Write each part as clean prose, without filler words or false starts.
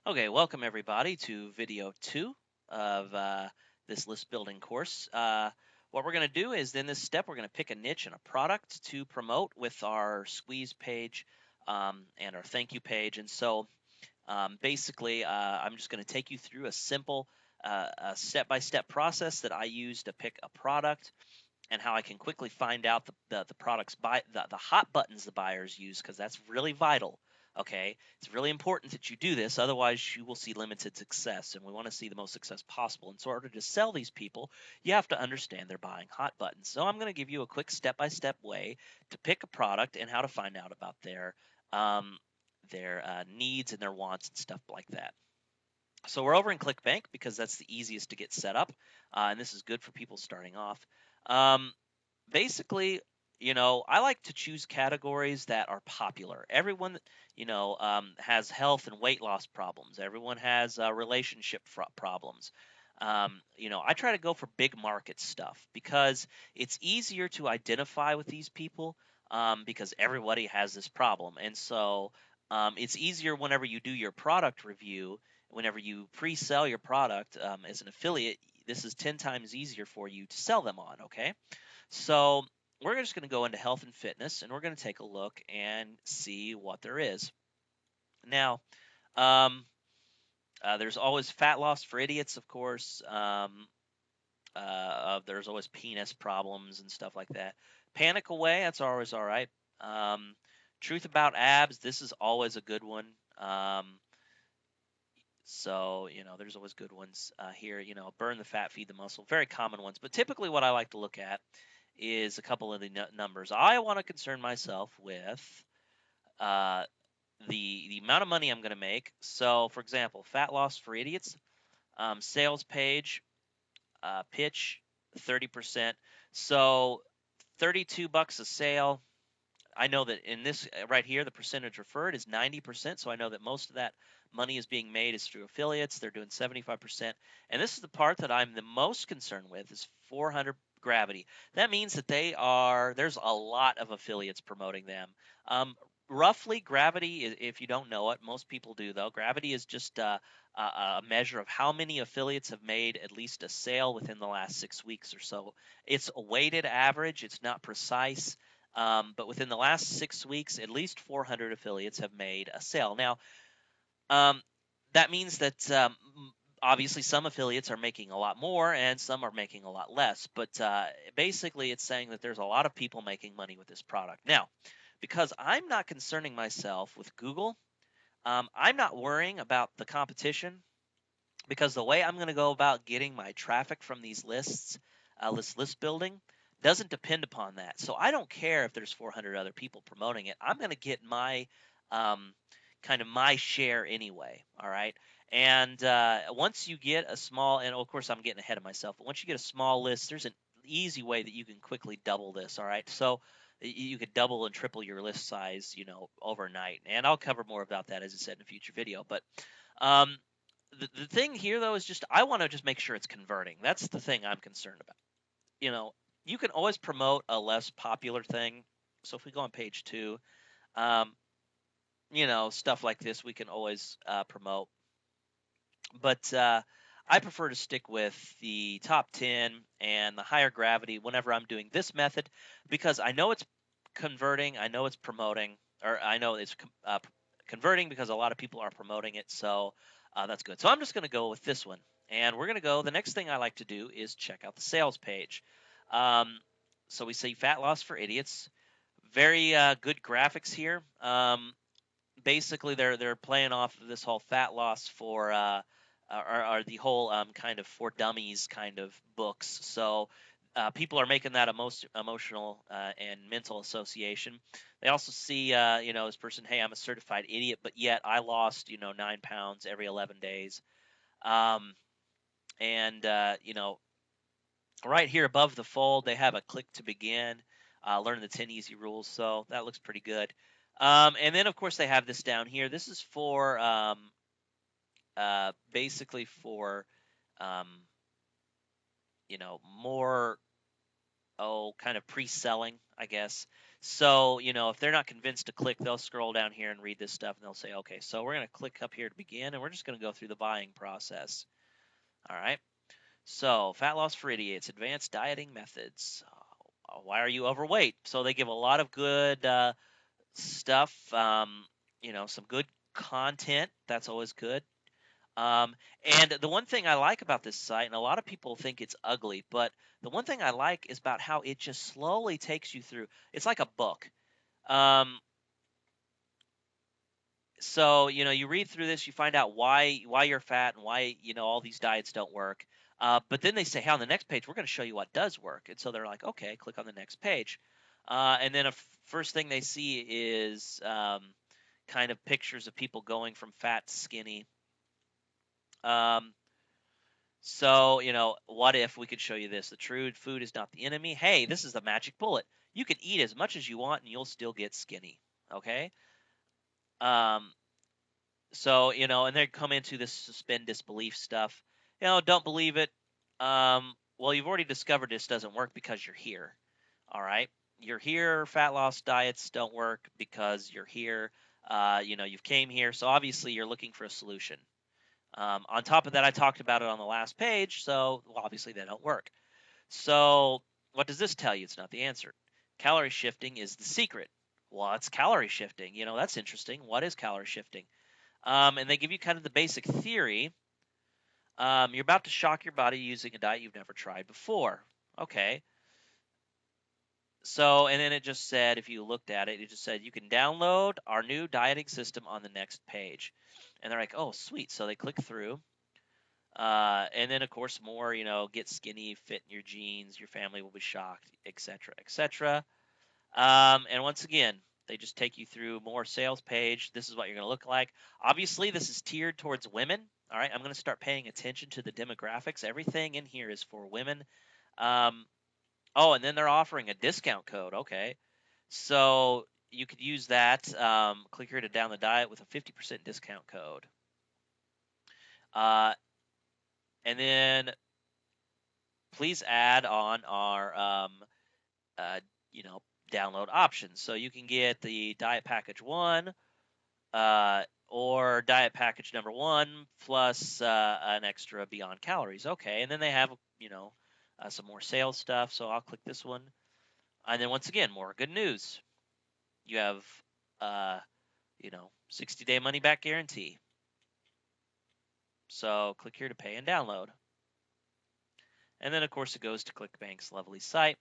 Okay, welcome everybody to video 2 of this list building course. What we're going to do is in this step, we're going to pick a niche and a product to promote with our squeeze page and our thank you page. And so basically, I'm just going to take you through a simple step-by-step process that I use to pick a product and how I can quickly find out the products the hot buttons the buyers use, because that's really vital. Okay, it's really important that you do this, otherwise you will see limited success, and we want to see the most success possible. And so in order to sell these people, you have to understand they're buying hot buttons. So I'm going to give you a quick step-by-step way to pick a product and how to find out about um, their needs and their wants and stuff like that. So we're over in ClickBank because that's the easiest to get set up, and this is good for people starting off. Um, Basically, I like to choose categories that are popular. Everyone, has health and weight loss problems. Everyone has relationship problems. I try to go for big market stuff because it's easier to identify with these people because everybody has this problem. And so it's easier whenever you do your product review, whenever you pre-sell your product as an affiliate. This is 10 times easier for you to sell them on. Okay. So we're just going to go into health and fitness, and we're going to take a look and see what there is. Now, um, there's always fat loss for idiots, of course. There's always penis problems and stuff like that. Panic away, that's always all right. Um, Truth about abs, this is always a good one. There's always good ones here. Burn the fat, feed the muscle, very common ones. But typically, what I like to look at is a couple of the numbers. I want to concern myself with uh, the amount of money I'm going to make. So, for example, fat loss for idiots, sales page, pitch, 30%. So, 32 bucks a sale. I know that in this right here, the percentage referred is 90%. So I know that most of that money is being made is through affiliates. They're doing 75%. And this is the part that I'm the most concerned with is 400 gravity. That means that there's a lot of affiliates promoting them. Roughly, gravity, if you don't know it, most people do though. Gravity is just a measure of how many affiliates have made at least a sale within the last 6 weeks or so. It's a weighted average. It's not precise. But within the last 6 weeks, at least 400 affiliates have made a sale. Now, um, that means that obviously some affiliates are making a lot more and some are making a lot less. But basically, it's saying that there's a lot of people making money with this product. Now, because I'm not concerning myself with Google, I'm not worrying about the competition because the way I'm going to go about getting my traffic from these lists, list building, doesn't depend upon that. So I don't care if there's 400 other people promoting it. I'm going to get my um, kind of my share anyway. All right. And once you get a small, and of course I'm getting ahead of myself, but once you get a small list, there's an easy way that you can quickly double this. All right. So you could double and triple your list size, overnight. And I'll cover more about that, as I said, in a future video. But um, the thing here though is just I want to just make sure it's converting. That's the thing I'm concerned about. You know, you can always promote a less popular thing. So if we go on page 2, um, stuff like this we can always promote. But I prefer to stick with the top 10 and the higher gravity whenever I'm doing this method because I know it's converting, I know it's promoting, or I know it's converting because a lot of people are promoting it. So that's good. So I'm just going to go with this one. And we're going to go. The next thing I like to do is check out the sales page. Um, so we see fat loss for idiots. Very good graphics here. Basically, they're playing off of this whole fat loss for are the whole kind of for dummies kind of books. So people are making that emotional and mental association. They also see, this person, hey, I'm a certified idiot, but yet I lost, 9 pounds every 11 days. Um, and, right here above the fold, they have a click to begin, learn the 10 easy rules. So that looks pretty good. And then, of course, they have this down here. This is for basically for, um, more kind of pre-selling, I guess. So, if they're not convinced to click, they'll scroll down here and read this stuff, and they'll say, okay, so we're going to click up here to begin, and we're just going to go through the buying process. All right. So, fat loss for idiots, advanced dieting methods. Why are you overweight? So they give a lot of good stuff. Some good content. That's always good. And the one thing I like about this site, and a lot of people think it's ugly, but the one thing I like is about how it just slowly takes you through. It's like a book. Um, so you read through this, you find out why you're fat and why all these diets don't work. But then they say, hey, on the next page, we're going to show you what does work. And so they're like, okay, click on the next page. And then a first thing they see is kind of pictures of people going from fat to skinny. So, what if we could show you this? The true food is not the enemy. Hey, this is the magic bullet. You can eat as much as you want and you'll still get skinny. Okay? Um, so, and they come into this suspend disbelief stuff. Don't believe it. Well, you've already discovered this doesn't work because you're here. All right? You're here. Fat loss diets don't work because you're here. You've came here. So obviously you're looking for a solution. On top of that, I talked about it on the last page, so obviously they don't work. So what does this tell you? It's not the answer. Calorie shifting is the secret. What's calorie shifting? That's interesting. What is calorie shifting? And they give you kind of the basic theory. You're about to shock your body using a diet you've never tried before. Okay. So, and then it just said, if you looked at it, it just said you can download our new dieting system on the next page. And they're like, oh, sweet. So they click through. And then, of course, more, get skinny, fit in your jeans, your family will be shocked, etc., etc. And once again, they just take you through more sales page. This is what you're going to look like. Obviously, this is tiered towards women. All right, I'm going to start paying attention to the demographics. Everything in here is for women. And then they're offering a discount code. Okay, so you could use that. Click here to down the diet with a 50% discount code. And then please add on our, download options. So you can get the diet package 1 or diet package number 1 plus an extra beyond calories. Okay, and then they have, some more sales stuff. So I'll click this one. And then once again, more good news. You have, 60-day money back guarantee. So click here to pay and download. And then, of course, it goes to ClickBank's lovely site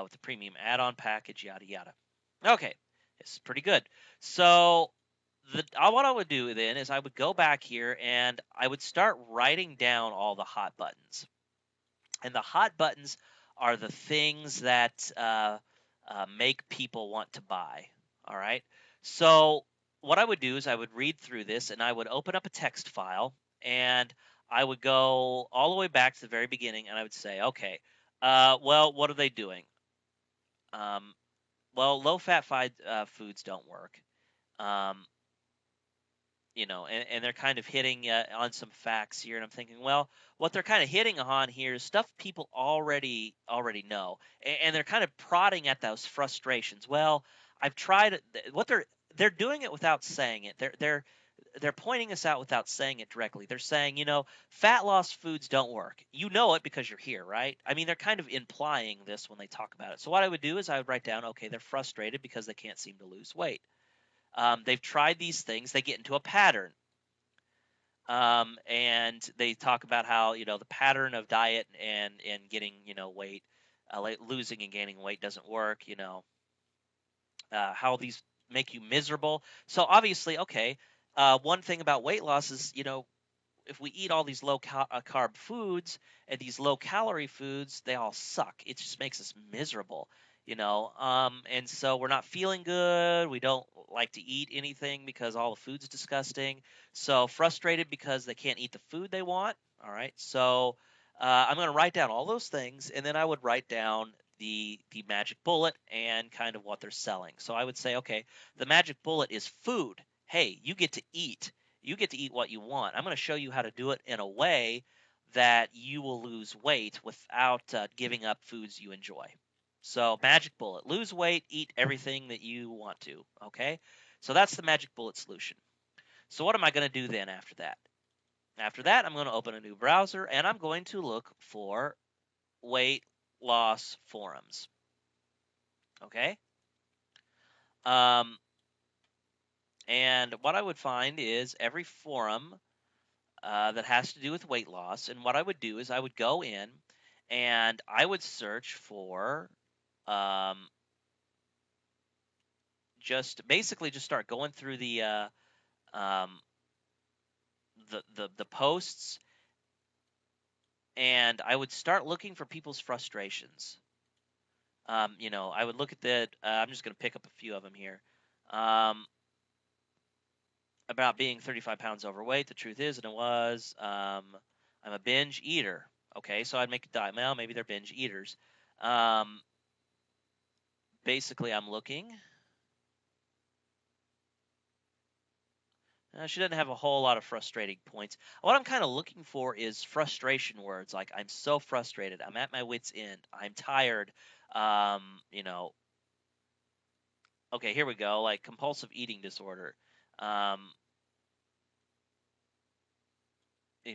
with the premium add-on package, yada, yada. Okay, this is pretty good. So what I would do then is I would go back here and I would start writing down all the hot buttons. And the hot buttons are the things that make people want to buy. All right. So what I would do is I would read through this and I would open up a text file and I would go all the way back to the very beginning and I would say, okay, well, what are they doing? Well, low-fat foods don't work. And they're kind of hitting on some facts here, and I'm thinking, well, what they're kind of hitting on here is stuff people already know, and they're kind of prodding at those frustrations. Well, I've tried what they're doing it without saying it. They're pointing us out without saying it directly. They're saying, fat loss foods don't work. You know it because you're here, right? I mean, they're kind of implying this when they talk about it. So what I would do is I would write down, okay, they're frustrated because they can't seem to lose weight. They've tried these things. They get into a pattern. And they talk about how, the pattern of diet and getting, weight, losing and gaining weight doesn't work, how these make you miserable. So obviously, okay, one thing about weight loss is, if we eat all these low carb foods and these low calorie foods, they all suck. It just makes us miserable, and so we're not feeling good. We don't like to eat anything because all the food's disgusting. So frustrated because they can't eat the food they want. All right. So I'm going to write down all those things, and then I would write down the magic bullet and kind of what they're selling. So I would say, okay, the magic bullet is food. Hey, you get to eat. You get to eat what you want. I'm going to show you how to do it in a way that you will lose weight without giving up foods you enjoy. So, magic bullet: lose weight, eat everything that you want to. Okay, so that's the magic bullet solution. So, what am I going to do then after that? After that, I'm going to open a new browser and I'm going to look for weight loss forums. Okay, um, and what I would find is every forum that has to do with weight loss. And what I would do is I would go in and I would search for um, just basically just start going through um, the posts, and I would start looking for people's frustrations. I would look at the. I'm just going to pick up a few of them here. Um, about being 35 pounds overweight. The truth is, and it was, I'm a binge eater. Okay, so I'd make a diet. Well, maybe they're binge eaters. Um, basically, I'm looking. She doesn't have a whole lot of frustrating points. What I'm kind of looking for is frustration words like I'm so frustrated, I'm at my wit's end, I'm tired. Um, you know, okay, here we go. Like compulsive eating disorder. Um,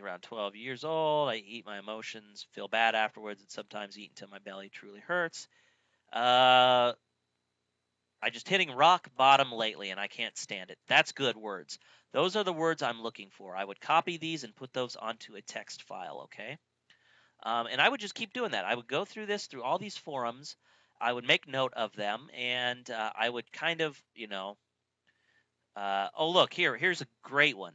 around 12 years old, I eat my emotions, feel bad afterwards, and sometimes eat until my belly truly hurts. I just hitting rock bottom lately and I can't stand it. That's good words. Those are the words I'm looking for. I would copy these and put those onto a text file, okay? And I would just keep doing that. I would go through this, through all these forums. I would make note of them, and I would kind of, oh, look, here's a great one.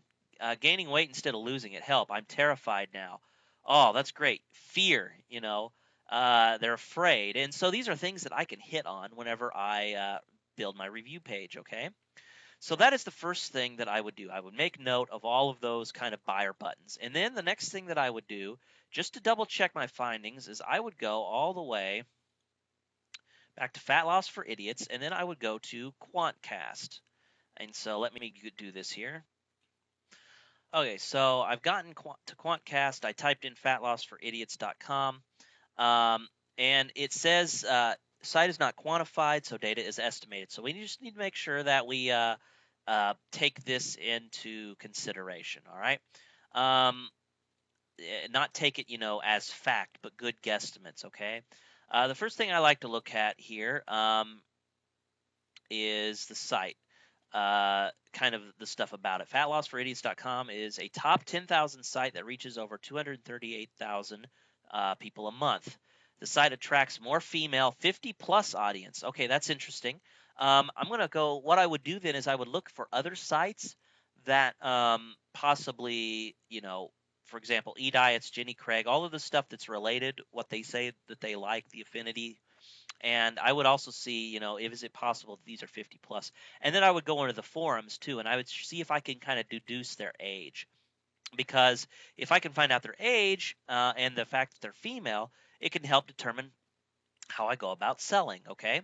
Gaining weight instead of losing it. Help, I'm terrified now. Oh, that's great. Fear, they're afraid. And so these are things that I can hit on whenever I build my review page, okay? So that is the first thing that I would do. I would make note of all of those kind of buyer buttons. And then the next thing that I would do, just to double check my findings, is I would go all the way back to Fat Loss for Idiots, and then I would go to Quantcast. And so let me do this here. Okay, so I've gotten to Quantcast. I typed in fatlossforidiots.com, and it says site is not quantified, so data is estimated. So we just need to make sure that we take this into consideration. All right, not take it, as fact, but good guesstimates. Okay. The first thing I like to look at here is the site. Kind of the stuff about it. Fatlossforidiots.com is a top 10,000 site that reaches over 238,000 people a month. The site attracts more female 50 plus audience. Okay, that's interesting. I'm going to go, what I would do then is I would look for other sites that possibly, for example, eDiets, Jenny Craig, all of the stuff that's related, what they say that they like, the affinity. And I would also see, if is it possible that these are 50 plus. And then I would go into the forums too, and I would see if I can kind of deduce their age. Because if I can find out their age and the fact that they're female, it can help determine how I go about selling, okay?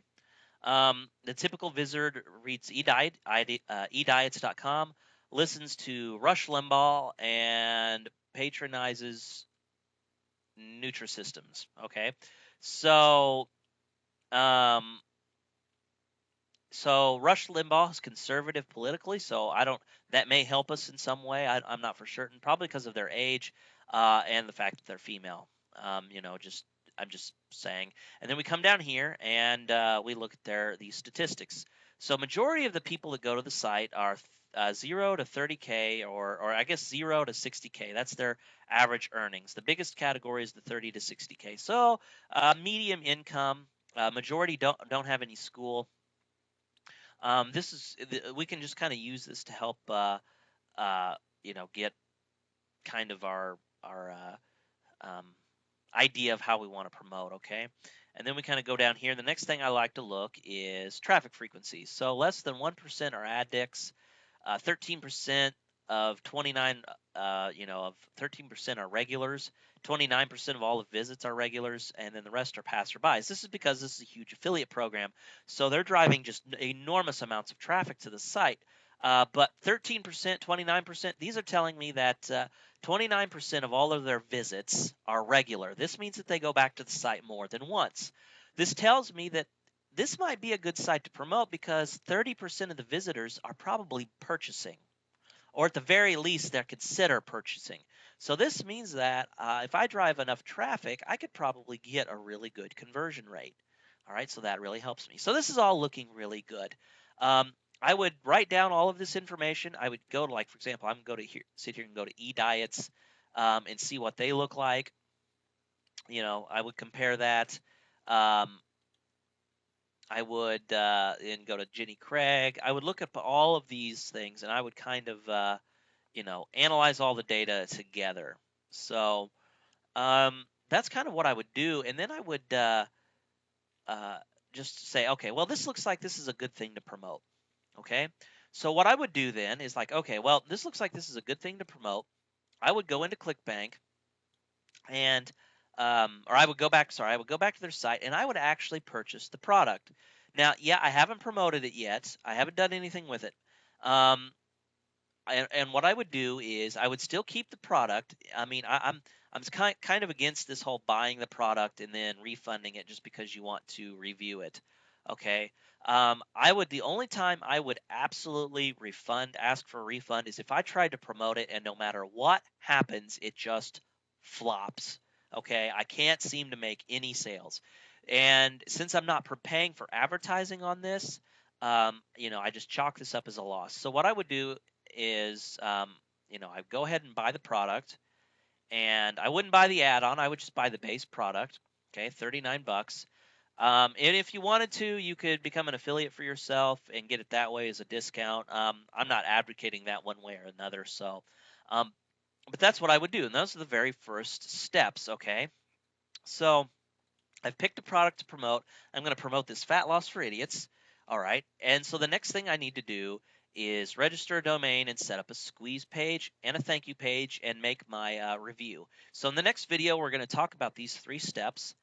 The typical visitor reads ediets.com, listens to Rush Limbaugh, and patronizes Nutrisystems, okay? So um, So Rush Limbaugh is conservative politically, so that may help us in some way. I'm not for certain, probably because of their age and the fact that they're female. I'm just saying. And then we come down here and we look at these statistics. So majority of the people that go to the site are 0 to 30K or I guess 0 to 60K. That's their average earnings. The biggest category is the 30 to 60K. So medium income. Majority don't have any school. We can just kind of use this to help get kind of our idea of how we want to promote. Okay, and then we kind of go down here. The next thing I like to look is traffic frequencies. So less than 1% are addicts. 13% of 29 of 13% are regulars. 29% of all the visits are regulars, and then the rest are passerbys. This is because this is a huge affiliate program, so they're driving just enormous amounts of traffic to the site. But 13%, 29%, these are telling me that 29% of all of their visits are regular. This means that they go back to the site more than once. This tells me that this might be a good site to promote because 30% of the visitors are probably purchasing, or at the very least, they're consider purchasing. So this means that if I drive enough traffic, I could probably get a really good conversion rate. All right, so that really helps me. So this is all looking really good. I would write down all of this information. I would go to, like, for example, I'm going to go to here, sit here and go to eDiets and see what they look like. I would compare that. Um, I would and go to Jenny Craig. I would look up all of these things, and I would kind of analyze all the data together. So that's kind of what I would do, and then I would uh, just say, okay, well, this looks like this is a good thing to promote. Okay, so what I would do then is like, okay, well, this looks like this is a good thing to promote. I would go into ClickBank and or I would go back. Sorry, I would go back to their site and I would actually purchase the product. Now, yeah, I haven't promoted it yet. I haven't done anything with it. Um, and what I would do is I would still keep the product. I mean, I'm kind of against this whole buying the product and then refunding it just because you want to review it. Okay. The only time I would absolutely ask for a refund is if I tried to promote it and no matter what happens, it just flops. Okay. I can't seem to make any sales. And since I'm not paying for advertising on this, I just chalk this up as a loss. So what I would do is, I'd go ahead and buy the product, and I wouldn't buy the add-on. I would just buy the base product. Okay, $39. And if you wanted to, you could become an affiliate for yourself and get it that way as a discount. I'm not advocating that one way or another. So, um, but that's what I would do, and those are the very first steps. Okay, so I've picked a product to promote. I'm going to promote this fat loss for idiots. All right. And so the next thing I need to do is register a domain and set up a squeeze page and a thank you page and make my review. So in the next video, we're going to talk about these 3 steps: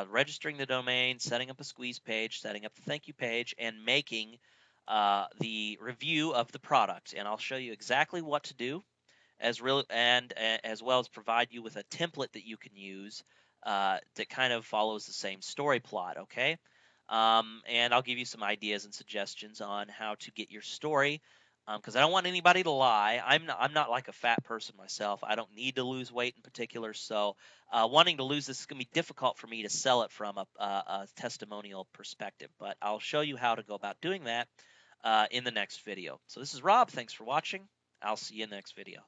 registering the domain, setting up a squeeze page, setting up the thank you page, and making the review of the product. And I'll show you exactly what to do as well as provide you with a template that you can use that kind of follows the same story plot. Okay, and I'll give you some ideas and suggestions on how to get your story, because I don't want anybody to lie. I'm not like a fat person myself. I don't need to lose weight in particular, so wanting to lose this is going to be difficult for me to sell it from a testimonial perspective. But I'll show you how to go about doing that in the next video. So this is Rob. Thanks for watching. I'll see you in the next video.